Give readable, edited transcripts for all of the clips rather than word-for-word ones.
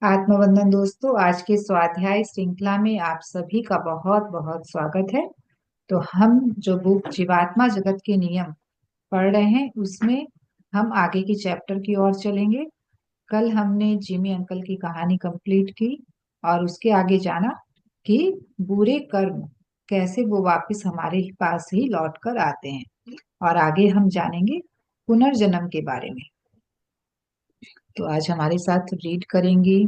आत्मवंदन दोस्तों, आज के स्वाध्याय श्रृंखला में आप सभी का बहुत बहुत स्वागत है। तो हम जो बुक जीवात्मा जगत के नियम पढ़ रहे हैं उसमें हम आगे की चैप्टर की ओर चलेंगे। कल हमने जिमी अंकल की कहानी कंप्लीट की और उसके आगे जाना कि बुरे कर्म कैसे वो वापस हमारे पास ही लौट कर आते हैं, और आगे हम जानेंगे पुनर्जन्म के बारे में। तो आज हमारे साथ रीड करेंगी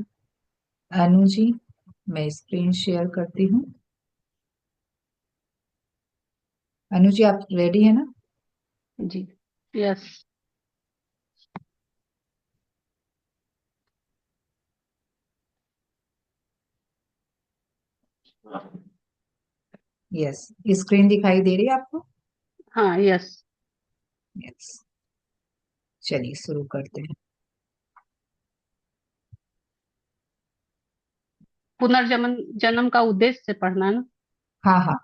अनु जी। मैं स्क्रीन शेयर करती हूँ। अनु जी, आप रेडी है ना? जी। यस। यस, स्क्रीन दिखाई दे रही है आपको? हाँ। यस। यस, चलिए शुरू करते हैं। पुनर्जन्म जन्म का उद्देश्य से पढ़ना ना। हाँ हाँ।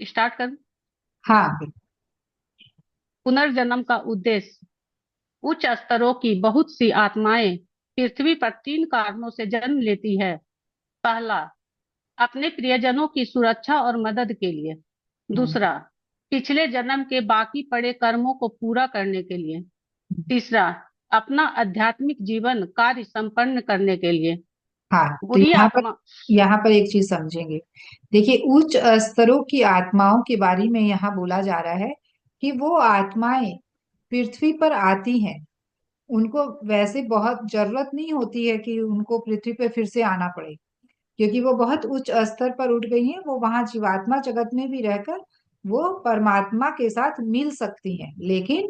स्टार्ट कर। हाँ पुनर्जन्म का उद्देश्य। उच्च स्तरों की बहुत सी आत्माएं पृथ्वी पर तीन कारणों से जन्म लेती है। पहला, अपने प्रियजनों की सुरक्षा और मदद के लिए। हम्म, दूसरा, पिछले जन्म के बाकी पड़े कर्मों को पूरा करने के लिए। तीसरा, अपना आध्यात्मिक जीवन कार्य संपन्न करने के लिए। हाँ। तो बुरी आत्मा। यहाँ पर एक चीज समझेंगे। देखिए, उच्च स्तरों की आत्माओं के बारे में यहाँ बोला जा रहा है कि वो आत्माएं पृथ्वी पर आती हैं। उनको वैसे बहुत जरूरत नहीं होती है कि उनको पृथ्वी पर फिर से आना पड़े, क्योंकि वो बहुत उच्च स्तर पर उठ गई हैं। वो वहां जीवात्मा जगत में भी रहकर वो परमात्मा के साथ मिल सकती हैं, लेकिन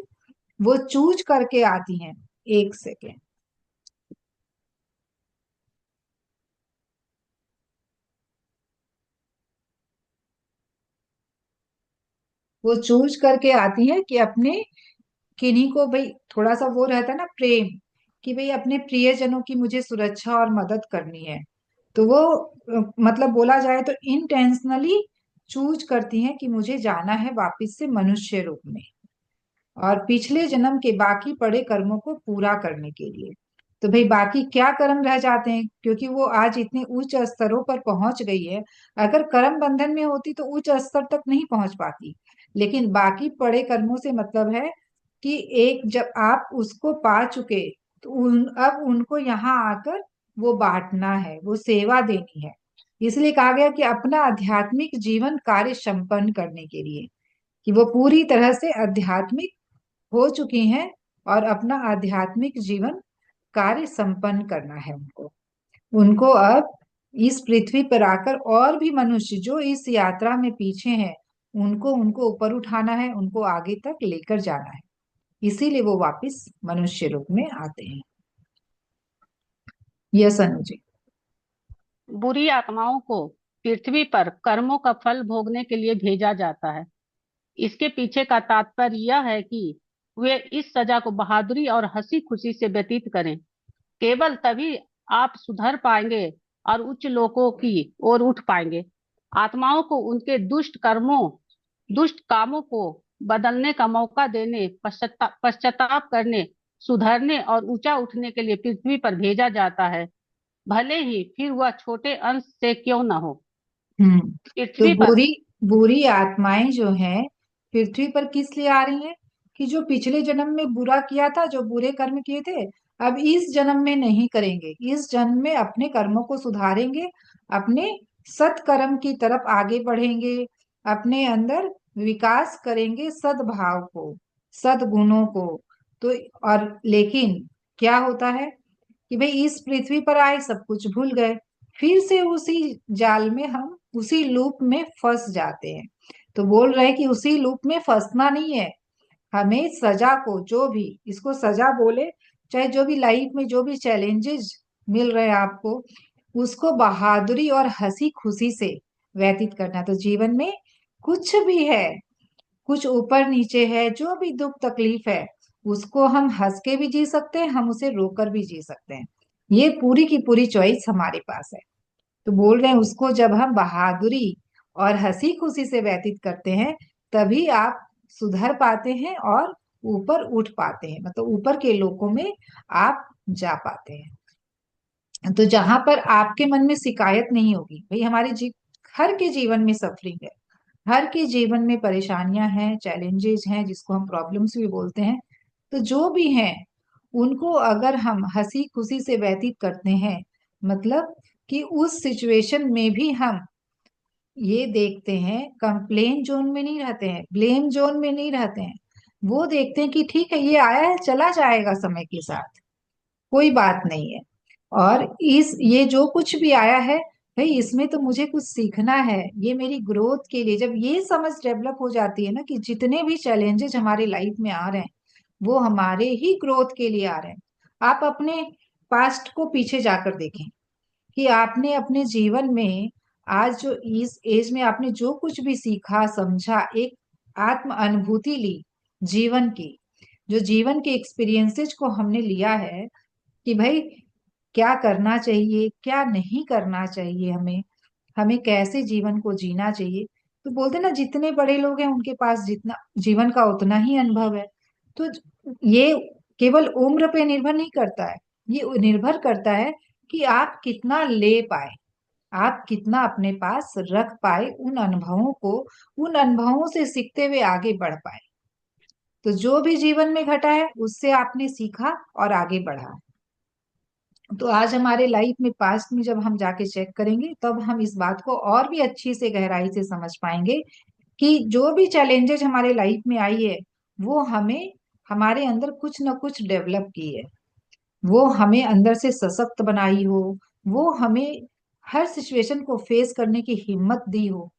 वो चूज करके आती हैं। एक सेकेंड। वो चूज करके आती हैं कि अपने किन्हीं को, भाई थोड़ा सा वो रहता है ना प्रेम, कि भाई अपने प्रियजनों की मुझे सुरक्षा और मदद करनी है। तो वो मतलब बोला जाए तो इंटेंशनली चूज करती हैं कि मुझे जाना है वापस से मनुष्य रूप में, और पिछले जन्म के बाकी पड़े कर्मों को पूरा करने के लिए। तो भाई बाकी क्या कर्म रह जाते हैं, क्योंकि वो आज इतने उच्च स्तरों पर पहुंच गई है। अगर कर्म बंधन में होती तो उच्च स्तर तक नहीं पहुंच पाती। लेकिन बाकी पड़े कर्मों से मतलब है कि एक जब आप उसको पा चुके, तो अब उनको यहाँ आकर वो बांटना है, वो सेवा देनी है। इसलिए कहा गया कि अपना आध्यात्मिक जीवन कार्य संपन्न करने के लिए, कि वो पूरी तरह से आध्यात्मिक हो चुकी हैं और अपना आध्यात्मिक जीवन कार्य संपन्न करना है उनको। उनको अब इस पृथ्वी पर आकर और भी मनुष्य जो इस यात्रा में पीछे हैं, उनको उनको ऊपर उठाना है, उनको आगे तक लेकर जाना है। इसीलिए वो वापस मनुष्य रूप में आते हैं। यस अनु जी। बुरी आत्माओं को पृथ्वी पर कर्मों का फल भोगने के लिए भेजा जाता है। इसके पीछे का तात्पर्य यह है कि वे इस सजा को बहादुरी और हंसी खुशी से व्यतीत करें। केवल तभी आप सुधर पाएंगे और उच्च लोकों की ओर उठ पाएंगे। आत्माओं को उनके दुष्ट कामों को बदलने का मौका देने, पश्चाताप करने, सुधरने और ऊंचा उठने के लिए पृथ्वी पर भेजा जाता है, भले ही फिर वह छोटे अंश से क्यों न हो। हम्म। तो पृथ्वी पर। बुरी बुरी आत्माएं जो हैं पृथ्वी पर किस लिए आ रही हैं? कि जो पिछले जन्म में बुरा किया था, जो बुरे कर्म किए थे, अब इस जन्म में नहीं करेंगे। इस जन्म में अपने कर्मों को सुधारेंगे, अपने सत्कर्म की तरफ आगे बढ़ेंगे, अपने अंदर विकास करेंगे सद्भाव को, सद्गुणों को। तो और लेकिन क्या होता है कि भाई इस पृथ्वी पर आए, सब कुछ भूल गए, फिर से उसी जाल में, हम उसी लूप में फंस जाते हैं। तो बोल रहे हैं कि उसी लूप में फंसना नहीं है, हमें सजा को, जो भी इसको सजा बोले, चाहे जो भी लाइफ में जो भी चैलेंजेस मिल रहे हैं आपको, उसको बहादुरी और हंसी खुशी से व्यतीत करना। तो जीवन में कुछ भी है, कुछ ऊपर नीचे है, जो भी दुख तकलीफ है, उसको हम हंस के भी जी सकते हैं, हम उसे रोकर भी जी सकते हैं। ये पूरी की पूरी चॉइस हमारे पास है। तो बोल रहे हैं उसको जब हम बहादुरी और हंसी खुशी से व्यतीत करते हैं, तभी आप सुधर पाते हैं और ऊपर उठ पाते हैं, मतलब ऊपर के लोकों में आप जा पाते हैं। तो जहां पर आपके मन में शिकायत नहीं होगी, भाई हर के जीवन में सफरिंग है, हर के जीवन में परेशानियां हैं, चैलेंजेस हैं, जिसको हम प्रॉब्लम्स भी बोलते हैं। तो जो भी हैं, उनको अगर हम हंसी खुशी से व्यतीत करते हैं, मतलब कि उस सिचुएशन में भी हम ये देखते हैं, कंप्लेन जोन में नहीं रहते हैं, ब्लेम जोन में नहीं रहते हैं। वो देखते हैं कि ठीक है, ये आया है, चला जाएगा समय के साथ, कोई बात नहीं है। और इस ये जो कुछ भी आया है, भाई इसमें तो मुझे कुछ सीखना है, ये मेरी ग्रोथ के लिए। जब ये समझ डेवलप हो जाती है ना, कि जितने भी चैलेंजेस हमारे लाइफ में आ रहे हैं, वो हमारे ही ग्रोथ के लिए आ रहे हैं। आप अपने पास्ट को पीछे जाकर देखें, कि आपने अपने जीवन में आज जो इस एज में आपने जो कुछ भी सीखा समझा, एक आत्म अनुभूति ली जीवन की, जो जीवन के एक्सपीरियंसेस को हमने लिया है, कि भाई क्या करना चाहिए, क्या नहीं करना चाहिए, हमें हमें कैसे जीवन को जीना चाहिए। तो बोलते ना, जितने बड़े लोग हैं उनके पास जितना जीवन का उतना ही अनुभव है। तो ये केवल उम्र पे निर्भर नहीं करता है, ये निर्भर करता है कि आप कितना ले पाए, आप कितना अपने पास रख पाए उन अनुभवों को, उन अनुभवों से सीखते हुए आगे बढ़ पाए। तो जो भी जीवन में घटा है उससे आपने सीखा और आगे बढ़ा। तो आज हमारे लाइफ में पास्ट में जब हम जाके चेक करेंगे, तब हम इस बात को और भी अच्छी से गहराई से समझ पाएंगे, कि जो भी चैलेंजेस हमारे लाइफ में आई है, वो हमें हमारे अंदर कुछ ना कुछ डेवलप की है, वो हमें अंदर से सशक्त बनाई हो, वो हमें हर सिचुएशन को फेस करने की हिम्मत दी हो।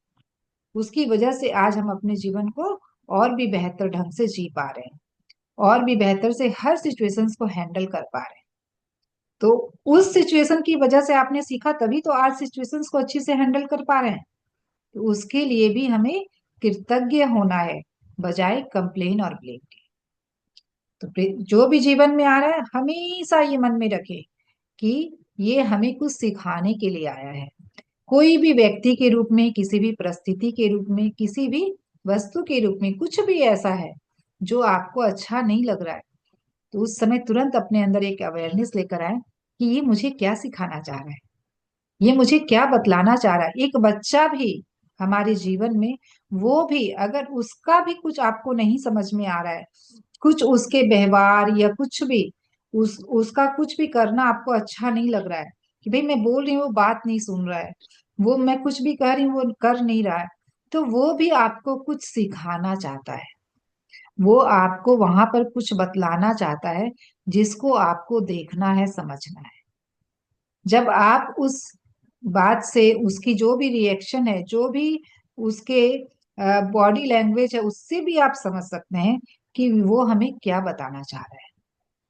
उसकी वजह से आज हम अपने जीवन को और भी बेहतर ढंग से जी पा रहे हैं, और भी बेहतर से हर सिचुएशंस को हैंडल कर पा रहे हैं। तो उस सिचुएशन की वजह से आपने सीखा, तभी तो आज सिचुएशंस को अच्छी से हैंडल कर पा रहे हैं। तो उसके लिए भी हमें कृतज्ञ होना है, बजाय कंप्लेन और ब्लेम के। तो जो भी जीवन में आ रहा है, हमेशा ये मन में रखे कि ये हमें कुछ सिखाने के लिए आया है। कोई भी व्यक्ति के रूप में, किसी भी परिस्थिति के रूप में, किसी भी वस्तु के रूप में, कुछ भी ऐसा है जो आपको अच्छा नहीं लग रहा है, तो उस समय तुरंत अपने अंदर एक अवेयरनेस लेकर आए, कि ये मुझे क्या सिखाना चाह रहा है, ये मुझे क्या बतलाना चाह रहा है। एक बच्चा भी हमारे जीवन में, वो भी अगर उसका भी कुछ आपको नहीं समझ में आ रहा है, कुछ उसके व्यवहार या कुछ भी उसका कुछ भी करना आपको अच्छा नहीं लग रहा है, कि भाई मैं बोल रही हूँ वो बात नहीं सुन रहा है, वो मैं कुछ भी कह रही हूँ वो कर नहीं रहा है, तो वो भी आपको कुछ सिखाना चाहता है, वो आपको वहां पर कुछ बतलाना चाहता है, जिसको आपको देखना है, समझना है। जब आप उस बात से, उसकी जो भी रिएक्शन है, जो भी उसके बॉडी लैंग्वेज है, उससे भी आप समझ सकते हैं कि वो हमें क्या बताना चाह रहा है,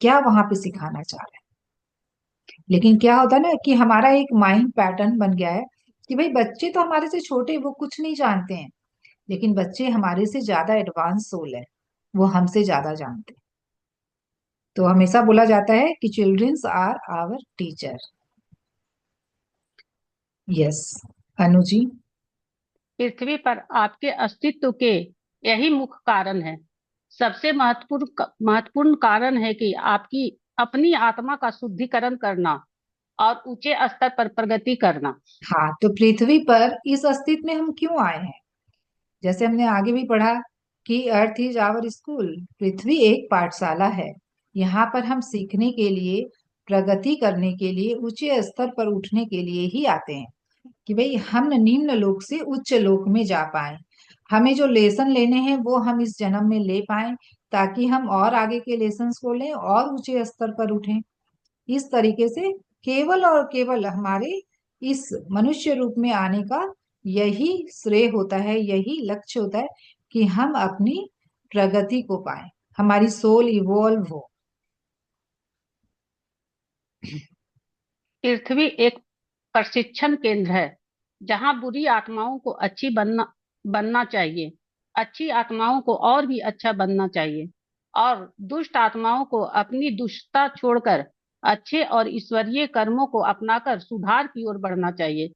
क्या वहां पे सिखाना चाह रहा है। लेकिन क्या होता है ना, कि हमारा एक माइंड पैटर्न बन गया है, कि भाई बच्चे तो हमारे से छोटे, वो कुछ नहीं जानते हैं। लेकिन बच्चे हमारे से ज्यादा एडवांस सोल है, वो हमसे ज्यादा जानते हैं। तो हमेशा बोला जाता है कि childrens are our teacher. Yes, Anu ji. पृथ्वी पर आपके अस्तित्व के यही मुख्य कारण है। सबसे महत्वपूर्ण कारण है कि आपकी अपनी आत्मा का शुद्धिकरण करना और ऊंचे स्तर पर प्रगति करना। हाँ, तो पृथ्वी पर इस अस्तित्व में हम क्यों आए हैं? जैसे हमने आगे भी पढ़ा, कि अर्थ इज आवर स्कूल, पृथ्वी एक पाठशाला है। यहाँ पर हम सीखने के लिए, प्रगति करने के लिए, ऊंचे स्तर पर उठने के लिए ही आते हैं, कि भाई हम निम्न लोक से उच्च लोक में जा पाए। हमें जो लेसन लेने हैं वो हम इस जन्म में ले पाए, ताकि हम और आगे के लेसन्स को लें और ऊंचे स्तर पर उठें। इस तरीके से केवल और केवल हमारे इस मनुष्य रूप में आने का यही श्रेय होता है, यही लक्ष्य होता है, कि हम अपनी प्रगति को पाए, हमारी सोल इवॉल्व हो। पृथ्वी एक प्रशिक्षण केंद्र है जहां बुरी आत्माओं को अच्छी बनना चाहिए, अच्छी आत्माओं को और भी अच्छा बनना चाहिए, और दुष्ट आत्माओं को अपनी दुष्टता छोड़कर अच्छे और ईश्वरीय कर्मों को अपनाकर सुधार की ओर बढ़ना चाहिए।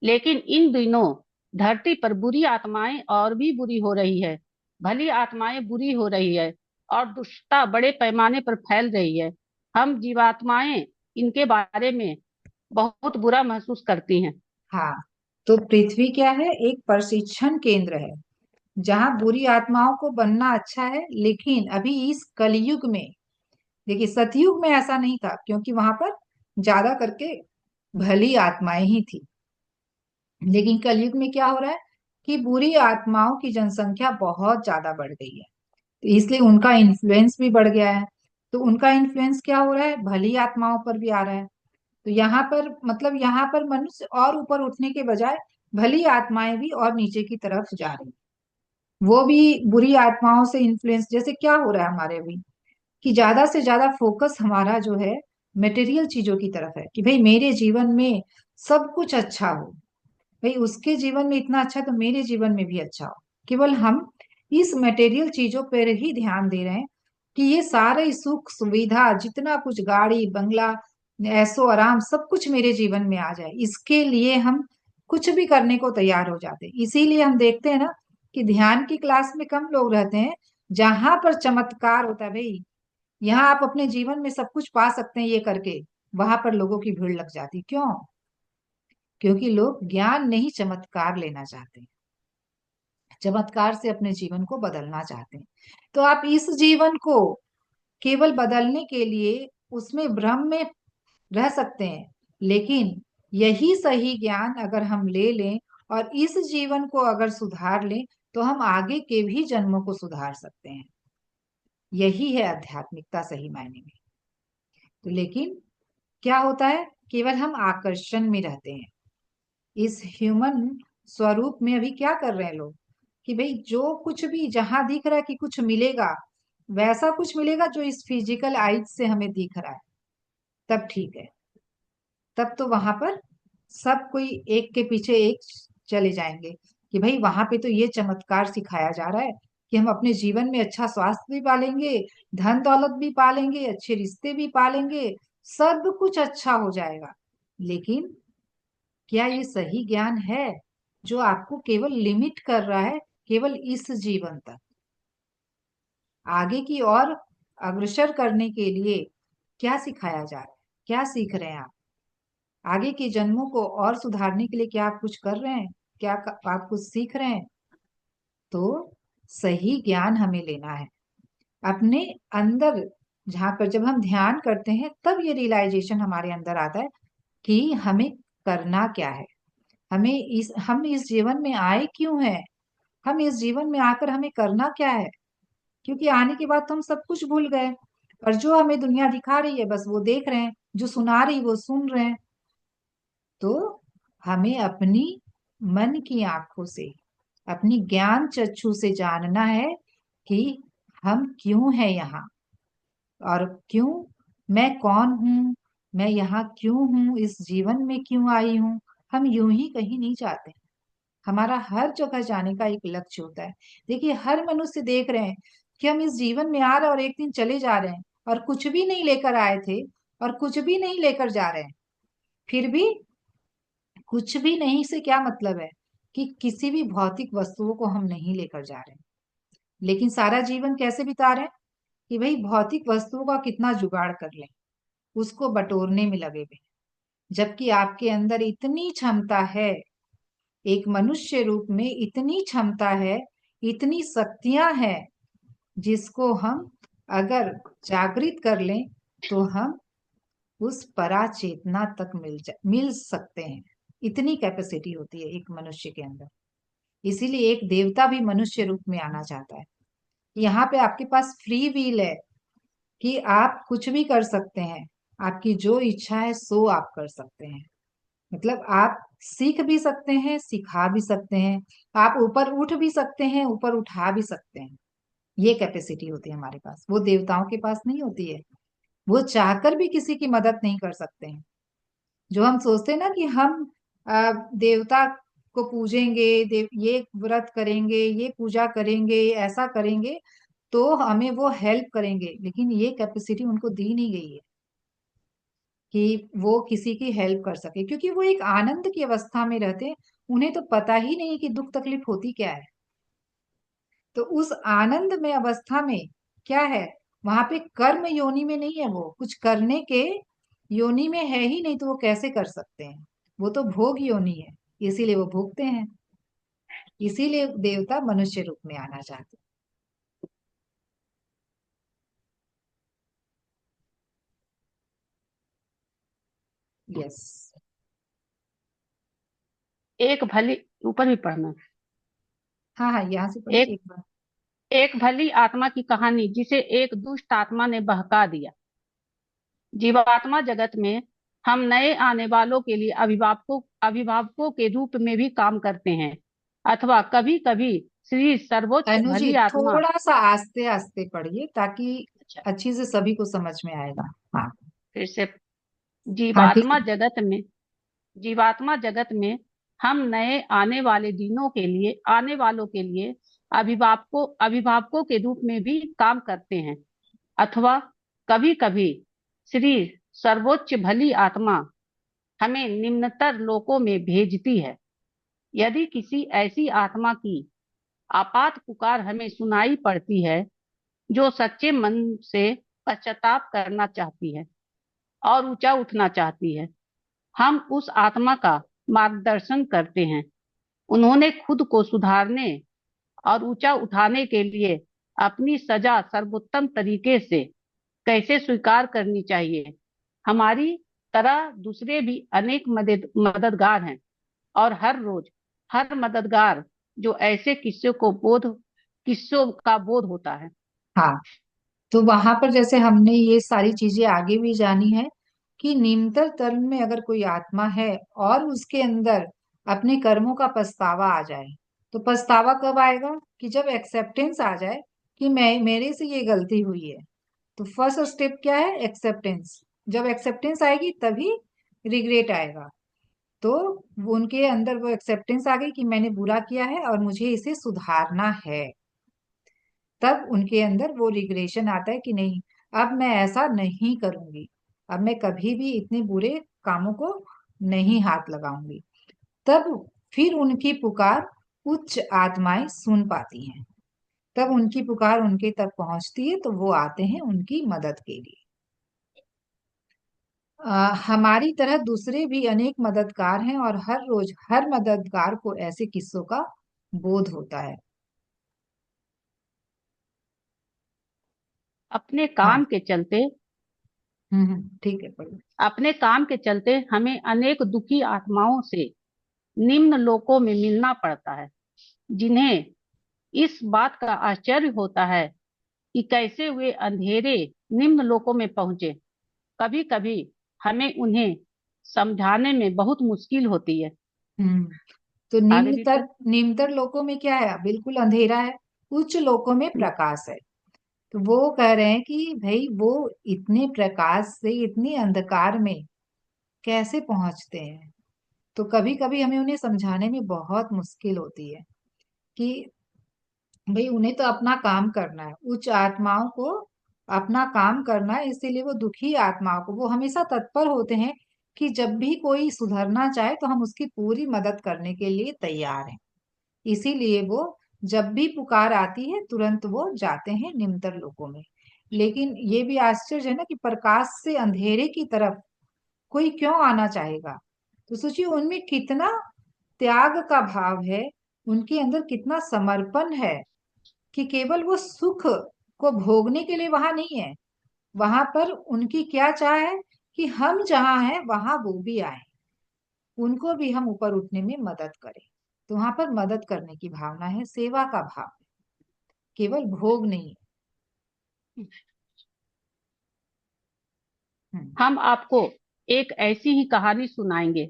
लेकिन इन दिनों धरती पर बुरी आत्माएं और भी बुरी हो रही है, भली आत्माएं बुरी हो रही है, और दुष्टता बड़े पैमाने पर फैल रही है। हम जीवात्माएं इनके बारे में बहुत बुरा महसूस करती हैं। हाँ, तो पृथ्वी क्या है? एक प्रशिक्षण केंद्र है जहाँ बुरी आत्माओं को बनना अच्छा है। लेकिन अभी इस कलयुग में, देखिए सतयुग में ऐसा नहीं था, क्योंकि वहां पर ज्यादा करके भली आत्माएं ही थी। लेकिन कलयुग में क्या हो रहा है कि बुरी आत्माओं की जनसंख्या बहुत ज्यादा बढ़ गई है, तो इसलिए उनका इन्फ्लुएंस भी बढ़ गया है। तो उनका इन्फ्लुएंस क्या हो रहा है? भली आत्माओं पर भी आ रहा है। तो यहाँ पर मतलब यहाँ पर मनुष्य और ऊपर उठने के बजाय भली आत्माएं भी और नीचे की तरफ जा रही, वो भी बुरी आत्माओं से इन्फ्लुएंस। जैसे क्या हो रहा है हमारे अभी कि ज्यादा से ज्यादा फोकस हमारा जो है मटेरियल चीजों की तरफ है, कि भाई मेरे जीवन में सब कुछ अच्छा हो, भाई उसके जीवन में इतना अच्छा तो मेरे जीवन में भी अच्छा हो। केवल हम इस मटेरियल चीजों पर ही ध्यान दे रहे हैं कि ये सारे सुख सुविधा, जितना कुछ गाड़ी बंगला, ऐशो आराम, सब कुछ मेरे जीवन में आ जाए, इसके लिए हम कुछ भी करने को तैयार हो जाते हैं। इसीलिए हम देखते हैं ना कि ध्यान की क्लास में कम लोग रहते हैं जहां पर चमत्कार होता है। भाई यहाँ आप अपने जीवन में सब कुछ पा सकते हैं ये करके, वहां पर लोगों की भीड़ लग जाती। क्यों? क्योंकि लोग ज्ञान नहीं, चमत्कार लेना चाहते हैं, चमत्कार से अपने जीवन को बदलना चाहते हैं। तो आप इस जीवन को केवल बदलने के लिए उसमें भ्रम में रह सकते हैं, लेकिन यही सही ज्ञान अगर हम ले लें और इस जीवन को अगर सुधार लें, तो हम आगे के भी जन्मों को सुधार सकते हैं। यही है आध्यात्मिकता सही मायने में। तो लेकिन क्या होता है, केवल हम आकर्षण में रहते हैं। इस ह्यूमन स्वरूप में अभी क्या कर रहे हैं लोग कि भाई जो कुछ भी जहां दिख रहा है कि कुछ मिलेगा, वैसा कुछ मिलेगा जो इस फिजिकल आइज से हमें दिख रहा है, तब ठीक है। तब तो वहां पर सब कोई एक के पीछे एक चले जाएंगे कि भाई वहां पे तो ये चमत्कार सिखाया जा रहा है कि हम अपने जीवन में अच्छा स्वास्थ्य भी पालेंगे, धन दौलत भी पालेंगे, अच्छे रिश्ते भी पालेंगे, सब कुछ अच्छा हो जाएगा। लेकिन क्या ये सही ज्ञान है जो आपको केवल लिमिट कर रहा है केवल इस जीवन तक? आगे की और अग्रसर करने के लिए क्या सिखाया जा रहा है? क्या सीख रहे हैं आप? आगे के जन्मों को और सुधारने के लिए क्या आप कुछ कर रहे हैं? क्या आप कुछ सीख रहे हैं? तो सही ज्ञान हमें लेना है अपने अंदर। जहां पर जब हम ध्यान करते हैं तब ये रियलाइजेशन हमारे अंदर आता है कि हमें करना क्या है, हम इस जीवन में आए क्यों हैं, हम इस जीवन में आकर हमें करना क्या है। क्योंकि आने के बाद तो हम सब कुछ भूल गए, और जो हमें दुनिया दिखा रही है बस वो देख रहे हैं, जो सुना रही वो सुन रहे हैं। तो हमें अपनी मन की आंखों से, अपनी ज्ञान चक्षु से जानना है कि हम क्यों हैं यहाँ, और क्यों, मैं कौन हूँ, मैं यहाँ क्यों हूँ, इस जीवन में क्यों आई हूँ। हम यूं ही कहीं नहीं जाते, हमारा हर जगह जाने का एक लक्ष्य होता है। देखिए हर मनुष्य देख रहे हैं कि हम इस जीवन में आ रहे हैं और एक दिन चले जा रहे हैं, और कुछ भी नहीं लेकर आए थे और कुछ भी नहीं लेकर जा रहे हैं। फिर भी कुछ भी नहीं से क्या मतलब है कि किसी भी भौतिक वस्तुओं को हम नहीं लेकर जा रहे हैं, लेकिन सारा जीवन कैसे बिता रहे हैं कि भाई भौतिक वस्तुओं का कितना जुगाड़ कर लें, उसको बटोरने में लगे हुए हैं। जबकि आपके अंदर इतनी क्षमता है, एक मनुष्य रूप में इतनी क्षमता है, इतनी शक्तियां हैं, जिसको हम अगर जागृत कर लें तो हम उस परा चेतना तक मिल सकते हैं। इतनी कैपेसिटी होती है एक मनुष्य के अंदर। इसीलिए एक देवता भी मनुष्य रूप में आना चाहता है। यहाँ पे आपके पास फ्री व्हील है कि आप कुछ भी कर सकते हैं, आपकी जो इच्छा है सो आप कर सकते हैं। मतलब आप सीख भी सकते हैं, सिखा भी सकते हैं, आप ऊपर उठ भी सकते हैं, ऊपर उठा भी सकते हैं। ये कैपेसिटी होती है हमारे पास, वो देवताओं के पास नहीं होती है। वो चाहकर भी किसी की मदद नहीं कर सकते हैं। जो हम सोचते हैं ना कि हम देवता को पूजेंगे, ये व्रत करेंगे, ये पूजा करेंगे, ऐसा करेंगे तो हमें वो हेल्प करेंगे, लेकिन ये कैपेसिटी उनको दी नहीं गई है कि वो किसी की हेल्प कर सके, क्योंकि वो एक आनंद की अवस्था में रहते हैं। उन्हें तो पता ही नहीं कि दुख तकलीफ होती क्या है। तो उस आनंद में अवस्था में क्या है, वहां पे कर्म योनि में नहीं है, वो कुछ करने के योनि में है ही नहीं, तो वो कैसे कर सकते हैं। वो तो भोग योनि है, इसीलिए वो भोगते हैं। इसीलिए देवता मनुष्य रूप में आना चाहते हैं। यस। एक भली, ऊपर भी पढ़ना। हाँ हाँ, यहाँ से पढ़िए एक एक बार। एक भली आत्मा की कहानी जिसे एक दुष्ट आत्मा ने बहका दिया। जीवात्मा जगत में हम नए आने वालों के लिए अभिभावकों अभिभावकों के रूप में भी काम करते हैं, अथवा कभी कभी श्री सर्वोच्च अनु जी, भली आत्मा। थोड़ा सा आस्ते आस्ते पढ़िए, ताकि अच्छा, अच्छी से सभी को समझ में आएगा। हाँ। फिर से। हाँ ठीक जीवात्मा है। जगत में जीवात्मा जगत में हम नए आने वालों के लिए अभिभावकों के रूप में भी काम करते हैं, अथवा कभी कभी श्री सर्वोच्च भली आत्मा हमें निम्नतर लोकों में भेजती है। यदि किसी ऐसी आत्मा की आपात पुकार हमें सुनाई पड़ती है, जो सच्चे मन से पश्चाताप करना चाहती है और ऊंचा उठना चाहती है, हम उस आत्मा का मार्गदर्शन करते हैं। उन्होंने खुद को सुधारने और ऊंचा उठाने के लिए अपनी सजा सर्वोत्तम तरीके से कैसे स्वीकार करनी चाहिए। हमारी तरह दूसरे भी अनेक मददगार हैं, और हर रोज हर मददगार जो ऐसे किस्सों का बोध होता है। हाँ, तो वहां पर जैसे हमने ये सारी चीजें आगे भी जानी है कि निम्नतर तल में अगर कोई आत्मा है और उसके अंदर अपने कर्मों का पछतावा आ जाए, तो पछतावा कब आएगा, कि जब एक्सेप्टेंस आ जाए कि मैं मेरे से ये गलती हुई है। तो फर्स्ट स्टेप क्या है, एक्सेप्टेंस। जब एक्सेप्टेंस आएगी तभी रिग्रेट आएगा। तो वो उनके अंदर वो एक्सेप्टेंस आ गई कि मैंने बुरा किया है और मुझे इसे सुधारना है। तब उनके अंदर वो रिग्रेशन आता है कि नहीं, अब मैं ऐसा नहीं करूंगी, अब मैं कभी भी इतने बुरे कामों को नहीं हाथ लगाऊंगी। तब फिर उनकी पुकार उच्च आत्माएं सुन पाती हैं। तब उनकी पुकार उनके तक पहुंचती है, तो वो आते हैं उनकी मदद के लिए। हमारी तरह दूसरे भी अनेक मददगार हैं, और हर रोज हर मददगार को ऐसे किस्सों का बोध होता है। अपने हाँ। काम के चलते ठीक है, पढ़िए। अपने काम के चलते हमें अनेक दुखी आत्माओं से निम्न लोकों में मिलना पड़ता है, जिन्हें इस बात का आश्चर्य होता है कि कैसे वे अंधेरे निम्न लोकों में पहुंचे। कभी कभी हमें उन्हें समझाने में बहुत मुश्किल होती है। हम्म तो आगे रीड निम्नतर कर। निम्नतर लोकों में क्या है, बिल्कुल अंधेरा है। उच्च लोकों में प्रकाश है। तो वो कह रहे हैं कि भाई वो इतने प्रकाश से इतने अंधकार में कैसे पहुंचते हैं। तो कभी कभी हमें उन्हें समझाने में बहुत मुश्किल होती है कि भाई उन्हें तो अपना काम करना है, उच्च आत्माओं को अपना काम करना है। इसीलिए वो दुखी आत्माओं को वो हमेशा तत्पर होते हैं कि जब भी कोई सुधरना चाहे तो हम उसकी पूरी मदद करने के लिए तैयार हैं। इसीलिए वो जब भी पुकार आती है तुरंत वो जाते हैं निम्नतर लोकों में। लेकिन ये भी आश्चर्य है ना कि प्रकाश से अंधेरे की तरफ कोई क्यों आना चाहेगा। तो सोचिए उनमें कितना त्याग का भाव है, उनके अंदर कितना समर्पण है, कि केवल वो सुख को भोगने के लिए वहां नहीं है। वहां पर उनकी क्या चाह है कि हम जहां हैं वहां वो भी आए, उनको भी हम ऊपर उठने में मदद करें। तो वहां पर मदद करने की भावना है, सेवा का भाव है, केवल भोग नहीं। हम्म। हम आपको एक ऐसी ही कहानी सुनाएंगे।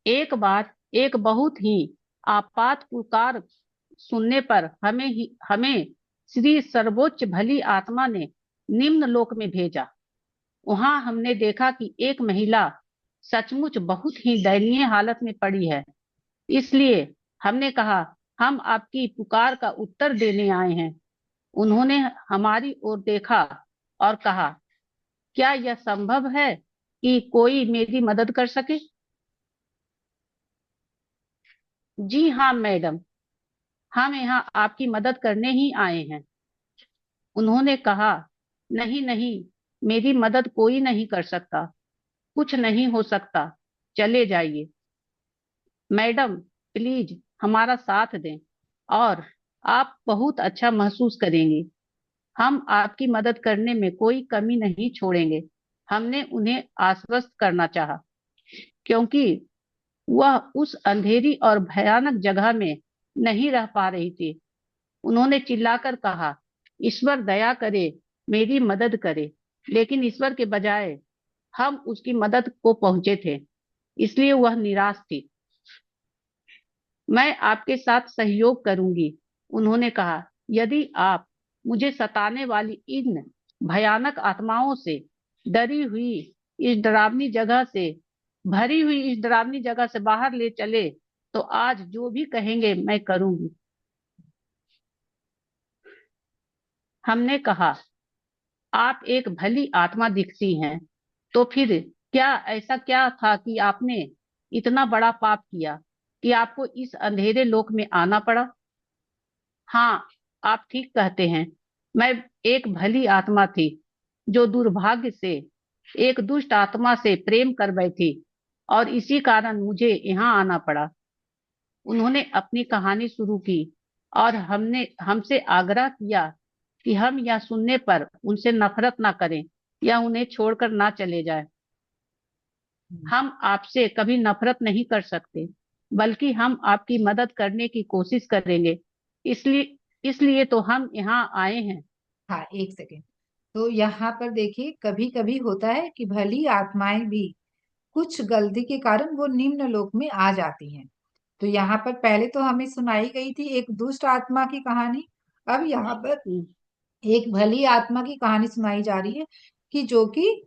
एक बार एक बहुत ही आपात पुकार सुनने पर हमें श्री सर्वोच्च भली आत्मा ने निम्न लोक में भेजा। वहां हमने देखा कि एक महिला सचमुच बहुत ही दयनीय हालत में पड़ी है। इसलिए हमने कहा, हम आपकी पुकार का उत्तर देने आए हैं। उन्होंने हमारी ओर देखा और कहा, क्या यह संभव है कि कोई मेरी मदद कर सके? जी हाँ मैडम, हम यहाँ आपकी मदद करने ही आए हैं। उन्होंने कहा, नहीं नहीं, मेरी मदद कोई नहीं कर सकता, कुछ नहीं हो सकता, चले जाइए। मैडम, प्लीज हमारा साथ दें और आप बहुत अच्छा महसूस करेंगी। हम आपकी मदद करने में कोई कमी नहीं छोड़ेंगे। हमने उन्हें आश्वस्त करना चाहा, क्योंकि वह उस अंधेरी और भयानक जगह में नहीं रह पा रही थी। उन्होंने चिल्लाकर कहा, ईश्वर दया करे, मेरी मदद करे। लेकिन ईश्वर के बजाय हम उसकी मदद को पहुंचे थे, इसलिए वह निराश थी। मैं आपके साथ सहयोग करूंगी, उन्होंने कहा, यदि आप मुझे सताने वाली इन भयानक आत्माओं से डरी हुई इस डरावनी जगह से भरी हुई इस डरावनी जगह से बाहर ले चले, तो आज जो भी कहेंगे मैं करूंगी। हमने कहा, आप एक भली आत्मा दिखती हैं, तो फिर क्या ऐसा क्या था कि आपने इतना बड़ा पाप किया कि आपको इस अंधेरे लोक में आना पड़ा? हाँ, आप ठीक कहते हैं। मैं एक भली आत्मा थी जो दुर्भाग्य से एक दुष्ट आत्मा से प्रेम कर बैठी, और इसी कारण मुझे यहाँ आना पड़ा। उन्होंने अपनी कहानी शुरू की और हमने हमसे आग्रह किया कि हम यह सुनने पर उनसे नफरत ना करें या उन्हें छोड़कर ना चले जाएं। हम आपसे कभी नफरत नहीं कर सकते, बल्कि हम आपकी मदद करने की कोशिश करेंगे। इसलिए इसलिए तो हम यहाँ आए हैं। हाँ, एक सेकेंड। तो यहाँ पर देखिए, कभी कभी होता है कि भली आत्माएं भी कुछ गलती के कारण वो निम्न लोक में आ जाती हैं। तो यहाँ पर पहले तो हमें सुनाई गई थी एक दुष्ट आत्मा की कहानी। अब यहाँ पर हम्म, एक भली आत्मा की कहानी सुनाई जा रही है कि जो कि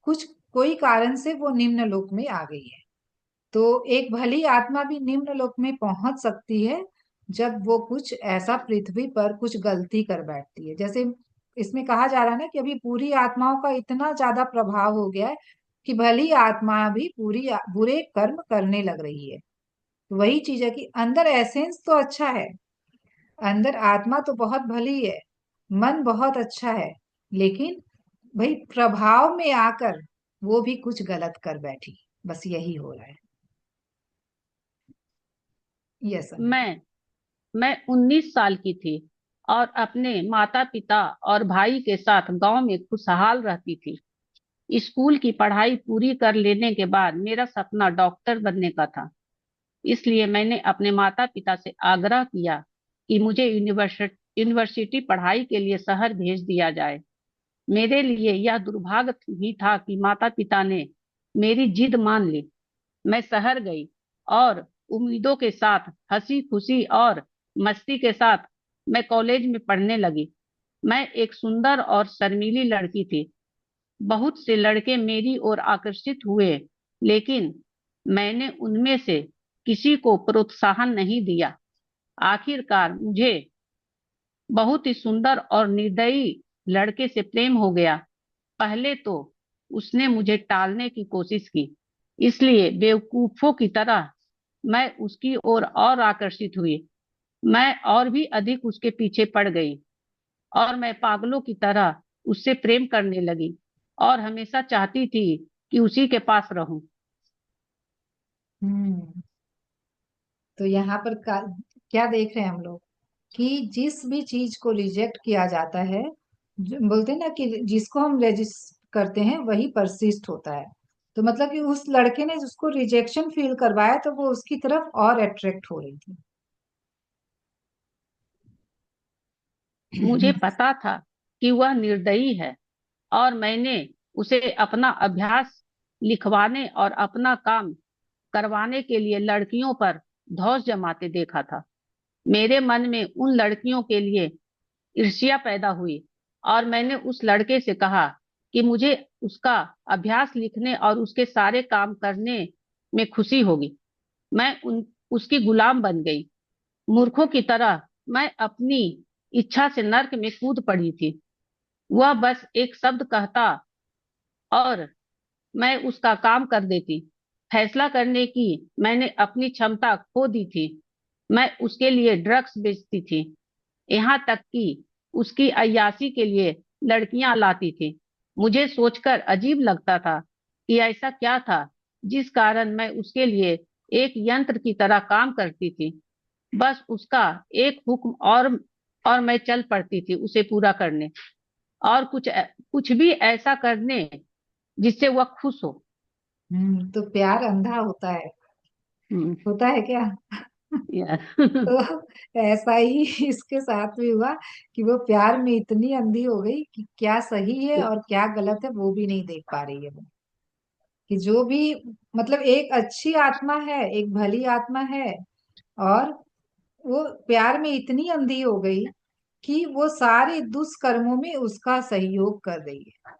कुछ कोई कारण से वो निम्न लोक में आ गई है। तो एक भली आत्मा भी निम्न लोक में पहुंच सकती है जब वो कुछ ऐसा पृथ्वी पर कुछ गलती कर बैठती है। जैसे इसमें कहा जा रहा है ना कि अभी पूरी आत्माओं का इतना ज्यादा प्रभाव हो गया है कि भली आत्मा भी बुरे कर्म करने लग रही है। तो वही चीज है कि अंदर एसेंस तो अच्छा है, अंदर आत्मा तो बहुत भली है, मन बहुत अच्छा है, लेकिन भाई प्रभाव में आकर वो भी कुछ गलत कर बैठी। बस यही हो रहा है। यस अमित। मैं 19 साल की थी और अपने माता पिता और भाई के साथ गांव में खुशहाल रहती थी। स्कूल की पढ़ाई पूरी कर लेने के बाद मेरा सपना डॉक्टर बनने का था। इसलिए मैंने अपने माता पिता से आग्रह किया कि मुझे यूनिवर्सिटी पढ़ाई के लिए शहर भेज दिया जाए। मेरे लिए यह दुर्भाग्य ही था कि माता पिता ने मेरी जिद मान ली। मैं शहर गई और उम्मीदों के साथ, हंसी खुशी और मस्ती के साथ मैं कॉलेज में पढ़ने लगी। मैं एक सुंदर और शर्मीली लड़की थी। बहुत से लड़के मेरी ओर आकर्षित हुए, लेकिन मैंने उनमें से किसी को प्रोत्साहन नहीं दिया। आखिरकार मुझे बहुत ही सुंदर और निर्दयी लड़के से प्रेम हो गया। पहले तो उसने मुझे टालने की कोशिश की, इसलिए बेवकूफों की तरह मैं उसकी ओर और आकर्षित हुई। मैं और भी अधिक उसके पीछे पड़ गई और मैं पागलों की तरह उससे प्रेम करने लगी और हमेशा चाहती थी कि उसी के पास रहूं। हम्म। तो यहाँ पर क्या देख रहे हैं हम लोग कि जिस भी चीज को रिजेक्ट किया जाता है, बोलते हैं ना कि जिसको हम रेजिस्ट करते हैं वही परसिस्ट होता है। तो मतलब कि उस लड़के ने जिसको रिजेक्शन फील करवाया तो वो उसकी तरफ और अट्रैक्ट हो रही थी। मुझे पता था कि वह निर्दयी है, और मैंने उसे अपना अभ्यास लिखवाने और अपना काम करवाने के लिए लड़कियों पर धौंस जमाते देखा था। मेरे मन में उन लड़कियों के लिए ईर्ष्या पैदा हुई, और मैंने उस लड़के से कहा कि मुझे उसका अभ्यास लिखने और उसके सारे काम करने में खुशी होगी। मैं उसकी गुलाम बन गई। मूर्खों की तरह मैं अपनी इच्छा से नर्क में कूद पड़ी थी। वह बस एक शब्द कहता और मैं उसका काम कर देती। फैसला करने की मैंने अपनी क्षमता खो दी थी। मैं उसके लिए ड्रग्स बेचती थी, यहाँ तक कि उसकी अय्याशी के लिए लड़कियां लाती थी। मुझे सोचकर अजीब लगता था कि ऐसा क्या था जिस कारण मैं उसके लिए एक यंत्र की तरह काम करती थी। बस उसका एक हुक्म और मैं चल पड़ती थी उसे पूरा करने, और कुछ भी ऐसा करने जिससे वह खुश हो। तो प्यार अंधा होता है। हम्म, होता है क्या? यार। तो ऐसा ही इसके साथ भी हुआ कि वो प्यार में इतनी अंधी हो गई कि क्या सही है और क्या गलत है वो भी नहीं देख पा रही है वो। कि जो भी, मतलब एक अच्छी आत्मा है, एक भली आत्मा है, और वो प्यार में इतनी अंधी हो गई कि वो सारे दुष्कर्मों में उसका सहयोग कर रही है।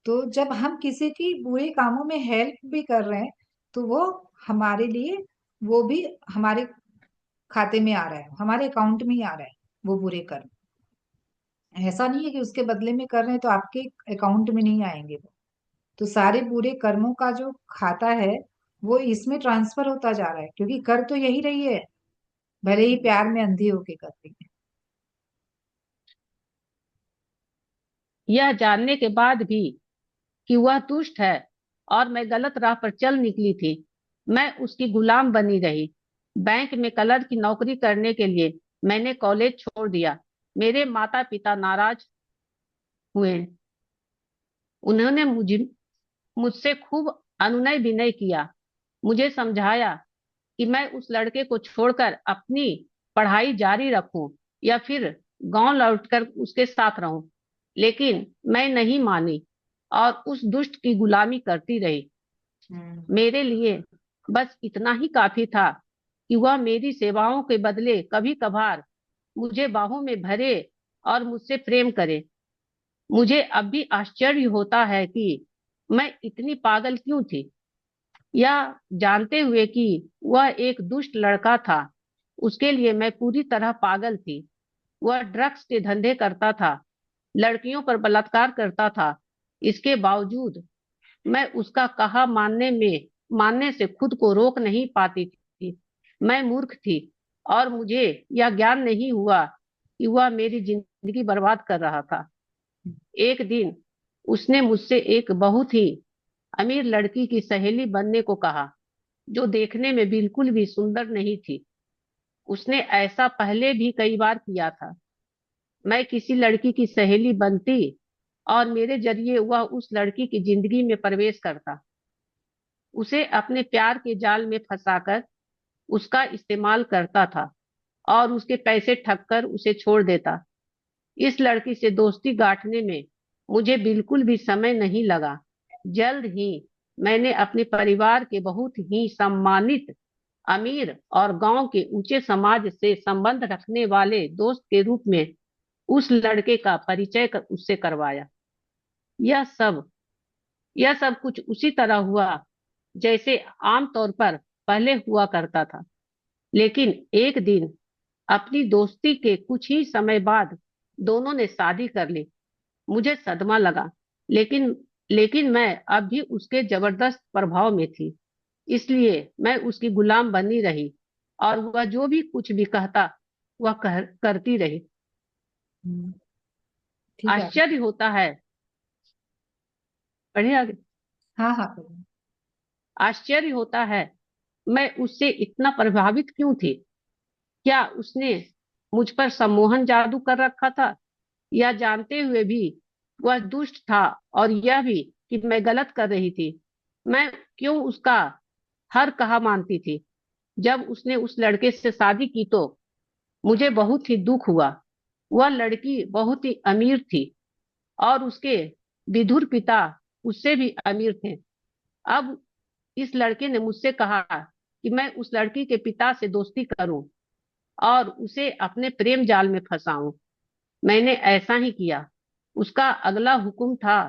तो जब हम किसी की बुरे कामों में हेल्प भी कर रहे हैं, तो वो हमारे लिए, वो भी हमारे खाते में आ रहा है, हमारे अकाउंट में ही आ रहा है वो बुरे कर्म। ऐसा नहीं है कि उसके बदले में कर रहे हैं तो आपके अकाउंट में नहीं आएंगे वो। तो सारे बुरे कर्मों का जो खाता है वो इसमें ट्रांसफर होता जा रहा है, क्योंकि कर तो यही रही है, भले ही प्यार में अंधी होके कर रही है। यह जानने के बाद भी कि वह दुष्ट है और मैं गलत राह पर चल निकली थी, मैं उसकी गुलाम बनी रही। बैंक में क्लर्क की नौकरी करने के लिए मैंने कॉलेज छोड़ दिया। मेरे माता पिता नाराज हुए। उन्होंने मुझसे खूब अनुनय विनय किया, मुझे समझाया कि मैं उस लड़के को छोड़कर अपनी पढ़ाई जारी रखूं या फिर गांव लौटकर उसके साथ रहूं। लेकिन मैं नहीं मानी और उस दुष्ट की गुलामी करती रही। हम्म। मेरे लिए बस इतना ही काफी था कि वह मेरी सेवाओं के बदले कभी कभार मुझे बाहों में भरे और मुझसे प्रेम करे। मुझे अब भी आश्चर्य होता है कि मैं इतनी पागल क्यों थी, यह जानते हुए कि वह एक दुष्ट लड़का था। उसके लिए मैं पूरी तरह पागल थी। वह ड्रग्स के धंधे करता था, लड़कियों पर बलात्कार करता था। इसके बावजूद मैं उसका कहा मानने से खुद को रोक नहीं पाती थी। मैं मूर्ख थी और मुझे यह ज्ञान नहीं हुआ कि वह मेरी जिंदगी बर्बाद कर रहा था। एक दिन उसने मुझसे एक बहुत ही अमीर लड़की की सहेली बनने को कहा, जो देखने में बिल्कुल भी सुंदर नहीं थी। उसने ऐसा पहले भी कई बार किया था। मैं किसी लड़की की सहेली बनती और मेरे जरिए वह उस लड़की की जिंदगी में प्रवेश करता, उसे अपने प्यार के जाल में फंसाकर उसका इस्तेमाल करता था और उसके पैसे ठग कर उसे छोड़ देता। इस लड़की से दोस्ती गांठने में मुझे बिल्कुल भी समय नहीं लगा। जल्द ही मैंने अपने परिवार के बहुत ही सम्मानित अमीर और गांव के ऊंचे समाज से संबंध रखने वाले दोस्त के रूप में उस लड़के का परिचय उससे करवाया। यह सब यह सब कुछ उसी तरह हुआ जैसे आमतौर पर पहले हुआ करता था। लेकिन एक दिन अपनी दोस्ती के कुछ ही समय बाद दोनों ने शादी कर ली। मुझे सदमा लगा, लेकिन लेकिन मैं अब भी उसके जबरदस्त प्रभाव में थी, इसलिए मैं उसकी गुलाम बनी रही और वह जो भी कुछ भी कहता वह करती रही। हम्म, ठीक है। आश्चर्य होता है, पढ़िए आगे। हाँ हाँ, करूँ। आश्चर्य होता है मैं उससे इतना प्रभावित क्यों थी। क्या उसने मुझ पर सम्मोहन जादू कर रखा था, या जानते हुए भी वह दुष्ट था, और यह भी कि मैं गलत कर रही थी, मैं क्यों उसका हर कहा मानती थी। जब उसने उस लड़के से शादी की तो मुझे बहुत ही दुख हुआ। वह लड़की बहुत ही अमीर थी और उसके विधुर पिता उससे भी अमीर थे। अब इस लड़के ने मुझसे कहा कि मैं उस लड़की के पिता से दोस्ती करूं और उसे अपने प्रेम जाल में फंसाऊं। मैंने ऐसा ही किया। उसका अगला हुक्म था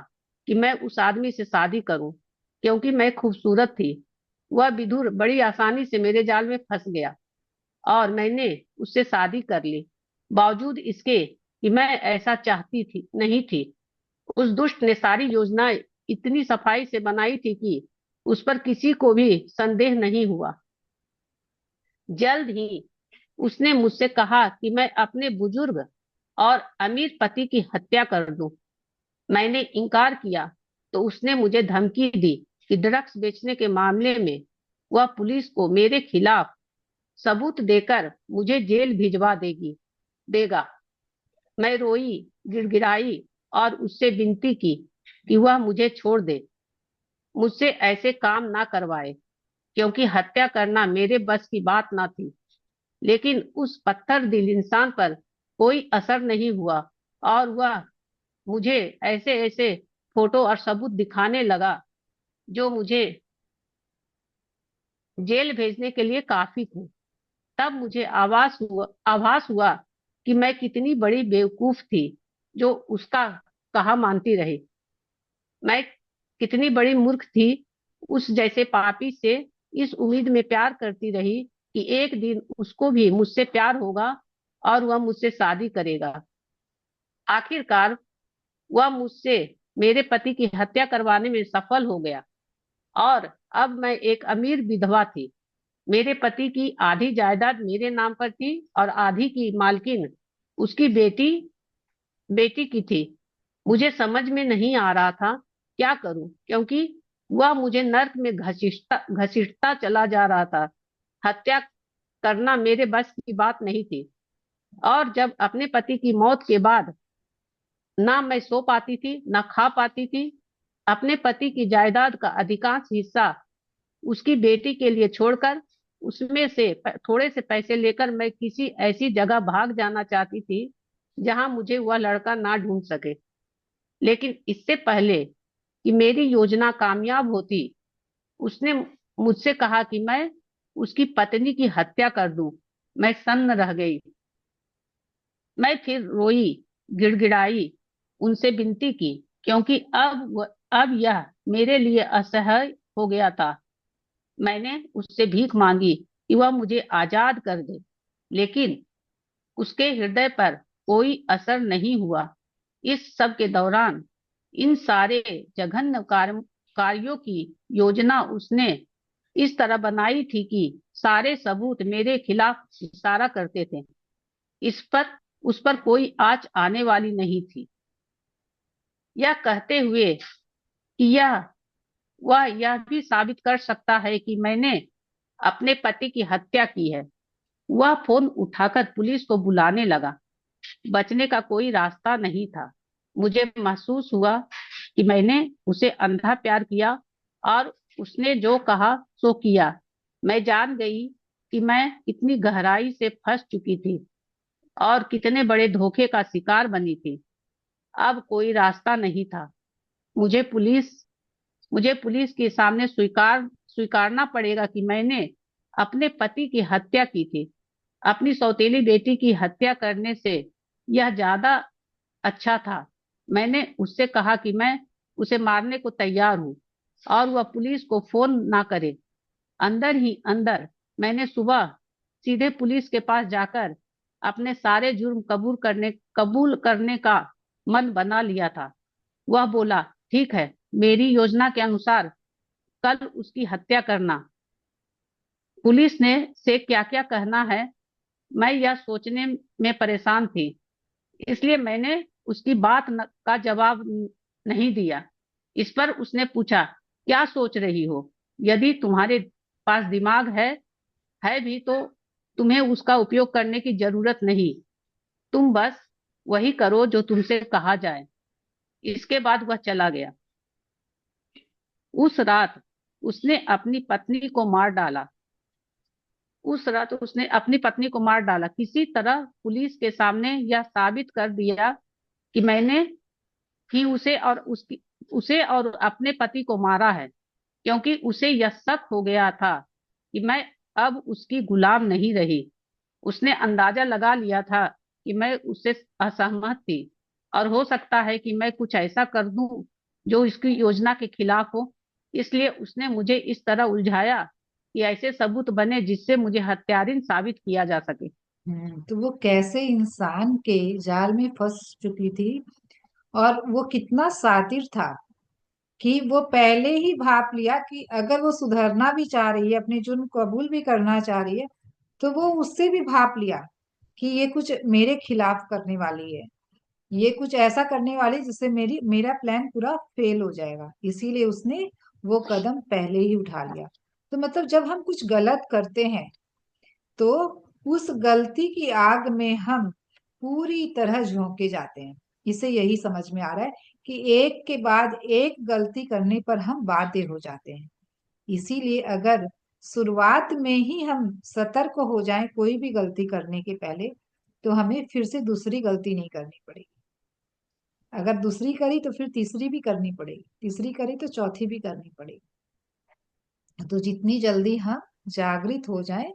कि मैं उस आदमी से शादी करूं, क्योंकि मैं खूबसूरत थी। वह विधुर बड़ी आसानी से मेरे जाल में फंस गया और मैंने उससे शादी कर ली, बावजूद इसके कि मैं ऐसा चाहती थी नहीं थी। उस दुष्ट ने सारी योजना इतनी सफाई से बनाई थी कि उस पर किसी को भी संदेह नहीं हुआ। जल्द ही उसने मुझसे कहा कि मैं अपने बुजुर्ग और अमीर पति की हत्या कर दूं। मैंने इनकार किया तो उसने मुझे धमकी दी कि ड्रग्स बेचने के मामले में वह पुलिस को मेरे खिलाफ सबूत देकर मुझे जेल भिजवा देगा। मैं रोई, गिड़गिड़ाई और उससे विनती की कि वह मुझे छोड़ दे, मुझसे ऐसे काम ना करवाए, क्योंकि हत्या करना मेरे बस की बात ना थी। लेकिन उस पत्थर दिल इंसान पर कोई असर नहीं हुआ और वह मुझे ऐसे ऐसे फोटो और सबूत दिखाने लगा जो मुझे जेल भेजने के लिए काफी थे। तब मुझे आभास हुआ कि मैं कितनी बड़ी बेवकूफ थी जो उसका कहा मानती रही। मैं कितनी बड़ी मूर्ख थी उस जैसे पापी से इस उम्मीद में प्यार करती रही कि एक दिन उसको भी मुझसे प्यार होगा और वह मुझसे शादी करेगा। आखिरकार वह मुझसे मेरे पति की हत्या करवाने में सफल हो गया और अब मैं एक अमीर विधवा थी। मेरे पति की आधी जायदाद मेरे नाम पर थी और आधी की मालकिन उसकी बेटी बेटी की थी। मुझे समझ में नहीं आ रहा था क्या करूं, क्योंकि वह मुझे नर्क में घसीटता चला जा रहा था। हत्या करना मेरे बस की बात नहीं थी। और जब अपने पति की मौत के बाद ना मैं सो पाती थी ना खा पाती थी, अपने पति की जायदाद का अधिकांश हिस्सा उसकी बेटी के लिए छोड़कर उसमें से थोड़े से पैसे लेकर मैं किसी ऐसी जगह भाग जाना चाहती थी जहां मुझे वह लड़का ना ढूंढ सके। लेकिन इससे पहले कि मेरी योजना कामयाब होती, उसने मुझसे कहा कि मैं उसकी पत्नी की हत्या कर दूं। मैं सन्न रह गई। मैं फिर रोई, गिड़गिड़ाई, उनसे विनती की, क्योंकि अब यह मेरे लिए असह्य हो गया था। मैंने उससे भीख मांगी कि वह मुझे आजाद कर दे, लेकिन उसके हृदय पर कोई असर नहीं हुआ। इस सब के दौरान इन सारे जघन्य कार्यों की योजना उसने इस तरह बनाई थी कि सारे सबूत मेरे खिलाफ इशारा करते थे। इस पर उस पर कोई आँच आने वाली नहीं थी। यह कहते हुए कि वह यह भी साबित कर सकता है कि मैंने अपने पति की हत्या की है, वह फोन उठाकर पुलिस को बुलाने लगा। बचने का कोई रास्ता नहीं था। मुझे महसूस हुआ कि मैंने उसे अंधा प्यार किया और उसने जो कहा सो किया। मैं जान गई कि मैं कितनी गहराई से फंस चुकी थी और कितने बड़े धोखे का शिकार बनी थी। अब कोई रास्ता नहीं था। मुझे पुलिस मुझे पुलिस के सामने स्वीकारना पड़ेगा कि मैंने अपने पति की हत्या की थी। अपनी सौतेली बेटी की हत्या करने से यह ज्यादा अच्छा था। मैंने उससे कहा कि मैं उसे मारने को तैयार हूँ और वह पुलिस को फोन ना करे। अंदर ही अंदर मैंने सुबह सीधे पुलिस के पास जाकर अपने सारे जुर्म कबूल करने का मन बना लिया था। वह बोला, ठीक है, मेरी योजना के अनुसार कल उसकी हत्या करना। पुलिस ने से क्या क्या कहना है, मैं यह सोचने में परेशान थी, इसलिए मैंने उसकी का जवाब नहीं दिया। इस पर उसने पूछा, क्या सोच रही हो? यदि तुम्हारे पास दिमाग है भी तो तुम्हें उसका उपयोग करने की जरूरत नहीं। तुम बस वही करो जो तुमसे कहा जाए। इसके बाद वह चला गया। उस रात उसने अपनी पत्नी को मार डाला। उस रात उसने अपनी पत्नी को मार डाला, किसी तरह पुलिस के सामने यह साबित कर दिया कि मैंने ही उसे और अपने पति को मारा है, क्योंकि उसे यह शक हो गया था कि मैं अब उसकी गुलाम नहीं रही। उसने अंदाजा लगा लिया था कि मैं उससे असहमत थी और हो सकता है कि मैं कुछ ऐसा कर दूं जो इसकी योजना के खिलाफ हो। इसलिए उसने मुझे इस तरह उलझाया कि ऐसे सबूत बने जिससे मुझे हत्यारिन साबित किया जा सके। तो वो कैसे इंसान के जाल में फंस चुकी थी, और वो कितना शातिर था कि वो पहले ही भाप लिया कि अगर वो सुधरना भी चाह रही है, अपने जुर्म कबूल भी करना चाह रही है, तो वो उससे भी भाप लिया कि ये कुछ मेरे खिलाफ करने वाली है, ये कुछ ऐसा करने वाली जिससे मेरा प्लान पूरा फेल हो जाएगा, इसीलिए उसने वो कदम पहले ही उठा लिया। तो मतलब जब हम कुछ गलत करते हैं तो उस गलती की आग में हम पूरी तरह झोंके जाते हैं। इसे यही समझ में आ रहा है कि एक के बाद एक गलती करने पर हम बाध्य हो जाते हैं। इसीलिए अगर शुरुआत में ही हम सतर्क हो जाएं कोई भी गलती करने के पहले, तो हमें फिर से दूसरी गलती नहीं करनी पड़ेगी। अगर दूसरी करी तो फिर तीसरी भी करनी पड़ेगी, तीसरी करी तो चौथी भी करनी पड़ेगी। तो जितनी जल्दी हम जागृत हो जाएं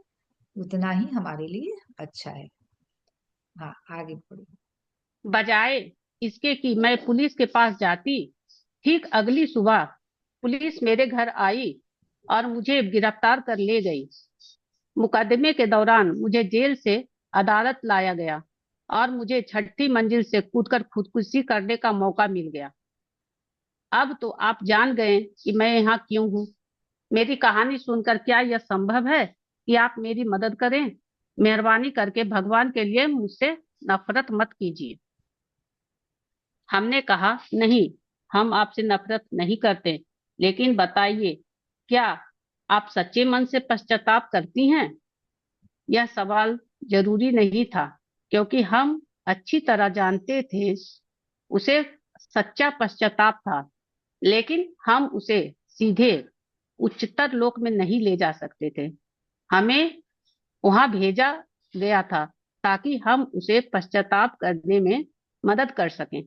उतना ही हमारे लिए अच्छा है। हाँ, आगे बढ़ो। बजाय इसके कि मैं पुलिस के पास जाती, ठीक अगली सुबह पुलिस मेरे घर आई और मुझे गिरफ्तार कर ले गई। मुकदमे के दौरान मुझे जेल से अदालत लाया गया और मुझे छठी मंजिल से कूदकर खुदकुशी करने का मौका मिल गया। अब तो आप जान गए कि मैं यहाँ क्यों हूँ। मेरी कहानी सुनकर क्या यह संभव है कि आप मेरी मदद करें? मेहरबानी करके भगवान के लिए मुझसे नफरत मत कीजिए। हमने कहा, नहीं, हम आपसे नफरत नहीं करते, लेकिन बताइए, क्या आप सच्चे मन से पश्चाताप करती हैं? यह सवाल जरूरी नहीं था, क्योंकि हम अच्छी तरह जानते थे उसे सच्चा पश्चाताप था, लेकिन हम उसे सीधे उच्चतर लोक में नहीं ले जा सकते थे। हमें वहां भेजा गया था ताकि हम उसे पश्चाताप करने में मदद कर सकें।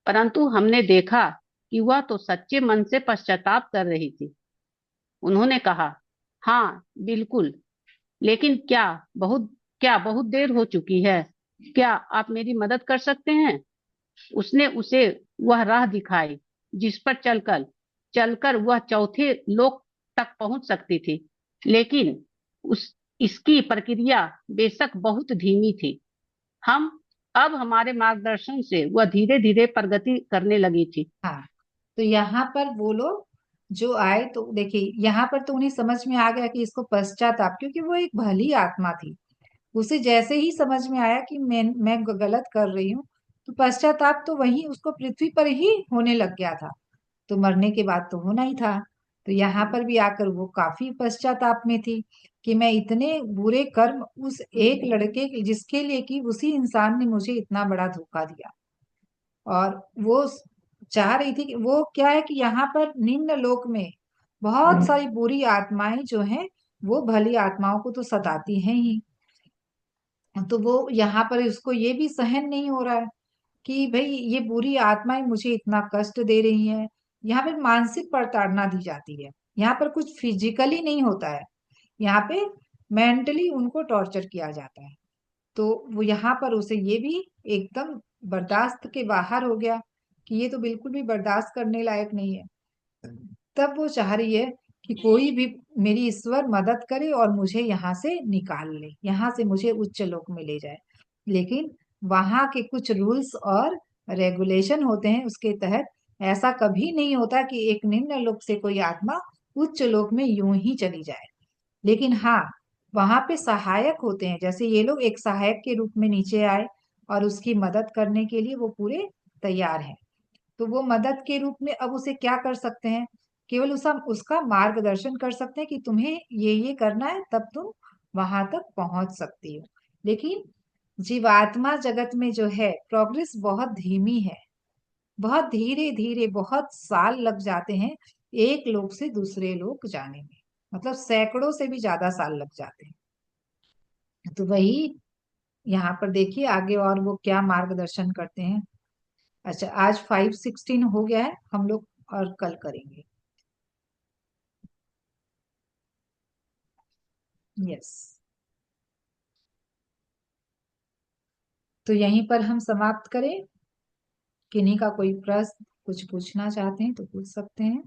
परंतु हमने देखा कि वह तो सच्चे मन से पश्चाताप कर रही थी। उन्होंने कहा, हाँ बिल्कुल, लेकिन क्या बहुत देर हो चुकी है? क्या आप मेरी मदद कर सकते हैं? उसने उसे वह राह दिखाई जिस पर चलकर चलकर वह चौथे लोक तक पहुंच सकती थी, लेकिन उस इसकी प्रक्रिया बेशक बहुत धीमी थी। हम अब हमारे मार्गदर्शन से वह धीरे धीरे प्रगति करने लगी थी। हाँ, तो यहाँ पर वो लोग जो आए, तो देखिए यहाँ पर तो उन्हें समझ में आ गया कि इसको पश्चाताप, क्योंकि वो एक भली आत्मा थी। उसे जैसे ही समझ में आया कि मैं गलत कर रही हूँ, तो पश्चाताप तो वही उसको पृथ्वी पर ही होने लग गया था। तो मरने के बाद तो होना ही था। तो यहाँ पर भी आकर वो काफी पश्चाताप में थी कि मैं इतने बुरे कर्म उस एक लड़के जिसके लिए कि उसी इंसान ने मुझे इतना बड़ा धोखा दिया। और वो चाह रही थी कि वो क्या है कि यहाँ पर निम्न लोक में बहुत सारी बुरी आत्माएं जो हैं वो भली आत्माओं को तो सताती हैं ही। तो वो यहाँ पर उसको ये भी सहन नहीं हो रहा है कि भाई ये बुरी आत्माएं मुझे इतना कष्ट दे रही हैं। यहाँ पे मानसिक प्रताड़ना दी जाती है। यहाँ पर कुछ फिजिकली नहीं होता है, यहाँ पे मेंटली उनको टॉर्चर किया जाता है। तो वो यहाँ पर उसे ये भी एकदम बर्दाश्त के बाहर हो गया कि ये तो बिल्कुल भी बर्दाश्त करने लायक नहीं है। तब वो चाह रही है कि कोई भी मेरी ईश्वर मदद करे और मुझे यहाँ से निकाल ले, यहाँ से मुझे उच्च लोक में ले जाए। लेकिन वहां के कुछ रूल्स और रेगुलेशन होते हैं, उसके तहत ऐसा कभी नहीं होता कि एक निम्न लोक से कोई आत्मा उच्च लोक में यूं ही चली जाए। लेकिन हाँ, वहां पे सहायक होते हैं, जैसे ये लोग एक सहायक के रूप में नीचे आए और उसकी मदद करने के लिए वो पूरे तैयार हैं। तो वो मदद के रूप में अब उसे क्या कर सकते हैं? केवल उसका मार्गदर्शन कर सकते हैं कि तुम्हें ये करना है, तब तुम वहां तक पहुंच सकती हो। लेकिन जीवात्मा जगत में जो है प्रोग्रेस बहुत धीमी है। बहुत धीरे धीरे बहुत साल लग जाते हैं एक लोक से दूसरे लोक जाने में। मतलब सैकड़ों से भी ज्यादा साल लग जाते हैं। तो वही यहाँ पर देखिए आगे और वो क्या मार्गदर्शन करते हैं। अच्छा, आज 5:16 हो गया है, हम लोग और कल करेंगे। यस। तो यहीं पर हम समाप्त करें। किन्हीं का कोई प्रश्न कुछ पूछना चाहते हैं तो पूछ सकते हैं।